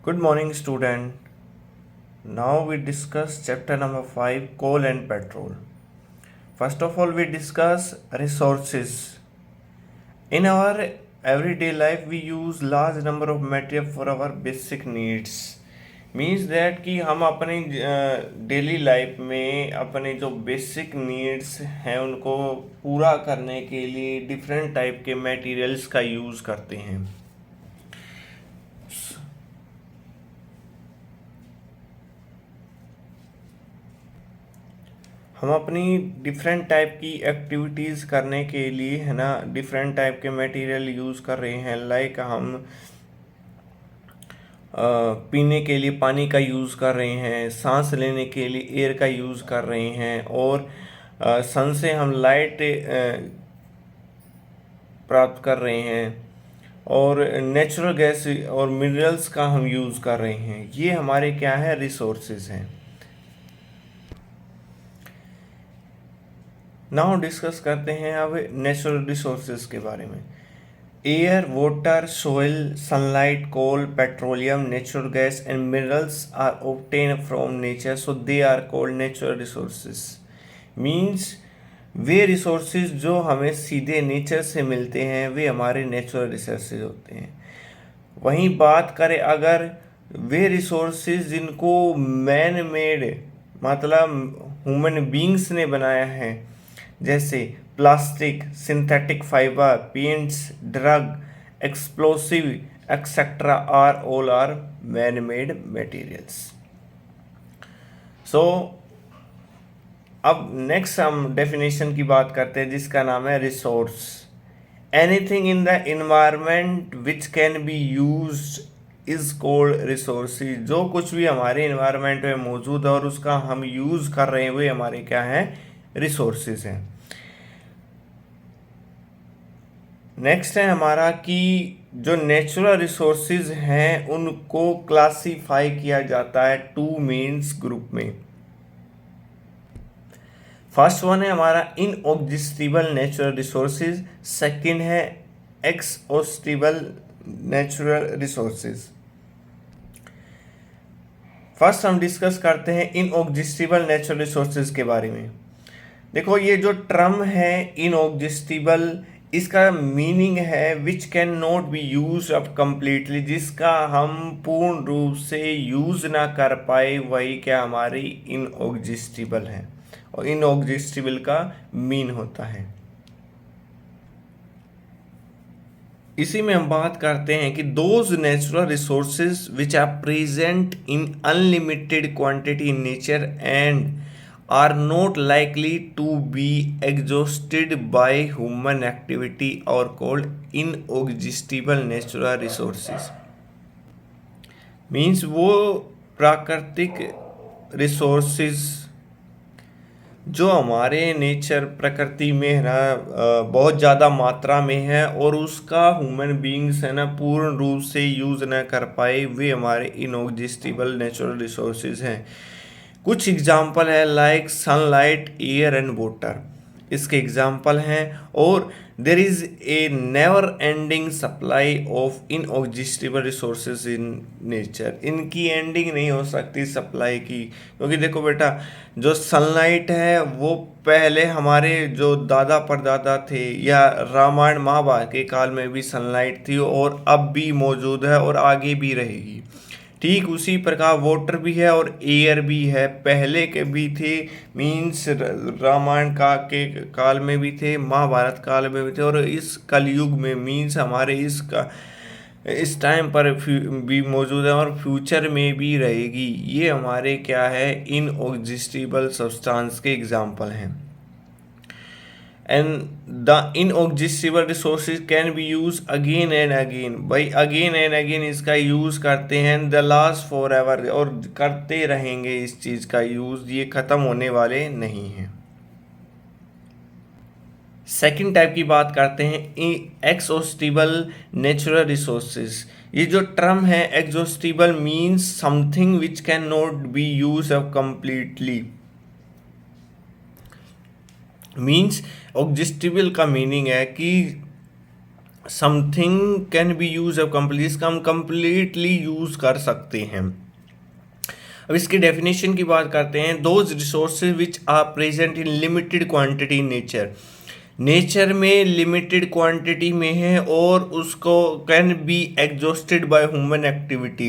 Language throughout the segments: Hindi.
Good morning, student. Now we discuss chapter number 5 coal and petrol. First of all, we discuss resources. In our everyday life, we use large number of material for our basic needs. Means that कि हम अपनी डेली लाइफ में अपने जो बेसिक नीड्स हैं उनको पूरा करने के लिए डिफरेंट टाइप के मटेरियल्स का यूज़ करते हैं. हम अपनी डिफरेंट टाइप की एक्टिविटीज़ करने के लिए है ना डिफरेंट टाइप के मटेरियल यूज़ कर रहे हैं. लाइक हम पीने के लिए पानी का यूज़ कर रहे हैं, सांस लेने के लिए एयर का यूज़ कर रहे हैं और सन से हम लाइट प्राप्त कर रहे हैं और नेचुरल गैस और मिनरल्स का हम यूज़ कर रहे हैं. ये हमारे क्या है, रिसोर्सेज हैं. नाउ डिस्कस करते हैं अब नेचुरल रिसोर्सेज के बारे में. Air, water, soil, sunlight, coal, petroleum, natural gas and minerals are obtain from nature, so they are called natural resources. Means वे रिसोर्सेज जो हमें सीधे नेचर से मिलते हैं वे हमारे नेचुरल रिसोर्सेज होते हैं. वहीं बात करें अगर वे रिसोर्सेज जिनको मैन मेड मतलब ह्यूमन बींग्स ने बनाया है, जैसे plastic, synthetic fibre, paints, drug, explosive etcetera are man made materials. So अब नेक्स्ट हम डेफिनेशन की बात करते हैं जिसका नाम है resource. Anything in the environment which can be used is called resources. जो कुछ भी हमारे इन्वायरमेंट में मौजूद है और उसका हम यूज़ कर रहे हैं वे हमारे क्या हैं, रिसोर्सेज हैं. नेक्स्ट है हमारा कि जो नेचुरल रिसोर्सेज हैं उनको क्लासीफाई किया जाता है टू मेन्स ग्रुप में. फर्स्ट वन है हमारा इनऑक्सिस्टिबल नेचुरल रिसोर्सेज, सेकंड है एक्सऑस्टिबल नेचुरल रिसोर्सेज. फर्स्ट हम डिस्कस करते हैं इनऑक्सिस्टिबल नेचुरल रिसोर्सेज के बारे में. देखो ये जो टर्म है इनऑक्सिस्टिबल, इसका मीनिंग है विच can not be use up completely, जिसका हम पूर्ण रूप से यूज ना कर पाए वही क्या हमारी इनऑक्सिस्टिबल है. और इनऑक्सिस्टिबल का मीन होता है. इसी में हम बात करते हैं कि those natural resources which are present in unlimited quantity in nature and are not likely to be exhausted by human activity or called inexhaustible natural resources. Means वो प्राकृतिक रिसोर्सेज जो हमारे नेचर प्रकृति में है ना बहुत ज़्यादा मात्रा में है और उसका ह्यूमन बींग्स है ना पूर्ण रूप से यूज़ न कर पाए वे हमारे इनएग्जिस्टिबल नेचुरल रिसोर्सेज हैं. कुछ एग्जाम्पल है like sunlight, air and water इसके एग्जाम्पल हैं. और there is a never ending supply of inexhaustible resources in nature. इनकी एंडिंग नहीं हो सकती सप्लाई की, क्योंकि देखो बेटा जो सनलाइट है वो पहले हमारे जो दादा परदादा थे या रामायण महाभारत के काल में भी सनलाइट थी और अब भी मौजूद है और आगे भी रहेगी. ठीक उसी प्रकार वाटर भी है और एयर भी है, पहले के भी थे. मीन्स रामायण का के काल में भी थे, महाभारत काल में भी थे और इस कलयुग में मीन्स हमारे इस टाइम पर भी मौजूद है और फ्यूचर में भी रहेगी. ये हमारे क्या है इनएग्जिस्टिबल सब्सटेंस के एग्जाम्पल हैं. and the inexhaustible resources can be used again and again. भाई again and again इसका यूज़ करते हैं, the last forever और करते रहेंगे इस चीज़ का यूज़, ये ख़त्म होने वाले नहीं हैं. सेकंड टाइप की बात करते हैं एक्सॉस्टिबल नेचुरल रिसोर्सेज. ये जो टर्म है exhaustible means something which can not be use up completely. Means exhaustible का मीनिंग है कि something can be use up complete, इसका हम कंप्लीटली यूज कर सकते हैं। अब इसकी डेफिनेशन की बात करते हैं। Those resources which are present in limited quantity in nature, nature में लिमिटेड क्वांटिटी में है और उसको can be exhausted by human activity,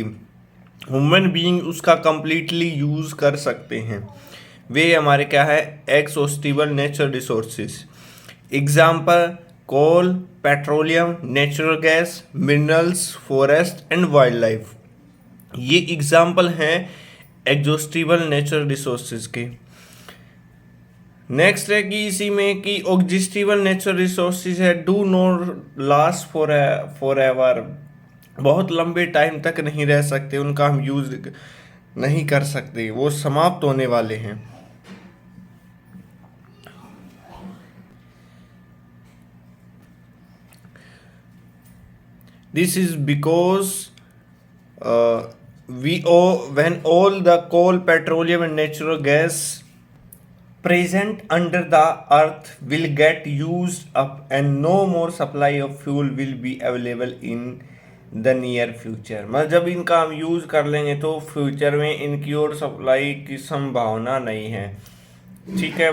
human being उसका कंप्लीटली यूज कर सकते हैं। वे हमारे क्या है, exhaustible natural resources. Example coal, petroleum, natural gas, minerals, forest and wildlife, ये एग्जाम्पल हैं एग्जॉस्टिबल नेचुरल रिसोर्सेज के। नेक्स्ट है कि इसी में कि ऑब्जेक्टिवल नेचुरल रिसोर्सेज है do not last for ever, बहुत लंबे टाइम तक नहीं रह सकते, उनका हम यूज नहीं कर सकते, वो समाप्त होने वाले हैं। This is because when all the coal, petroleum and natural gas present under the earth will get used up and no more supply of fuel will be available in the near future, मतलब जब इनका हम यूज़ कर लेंगे तो फ्यूचर में इनकी और सप्लाई की संभावना नहीं है। ठीक है।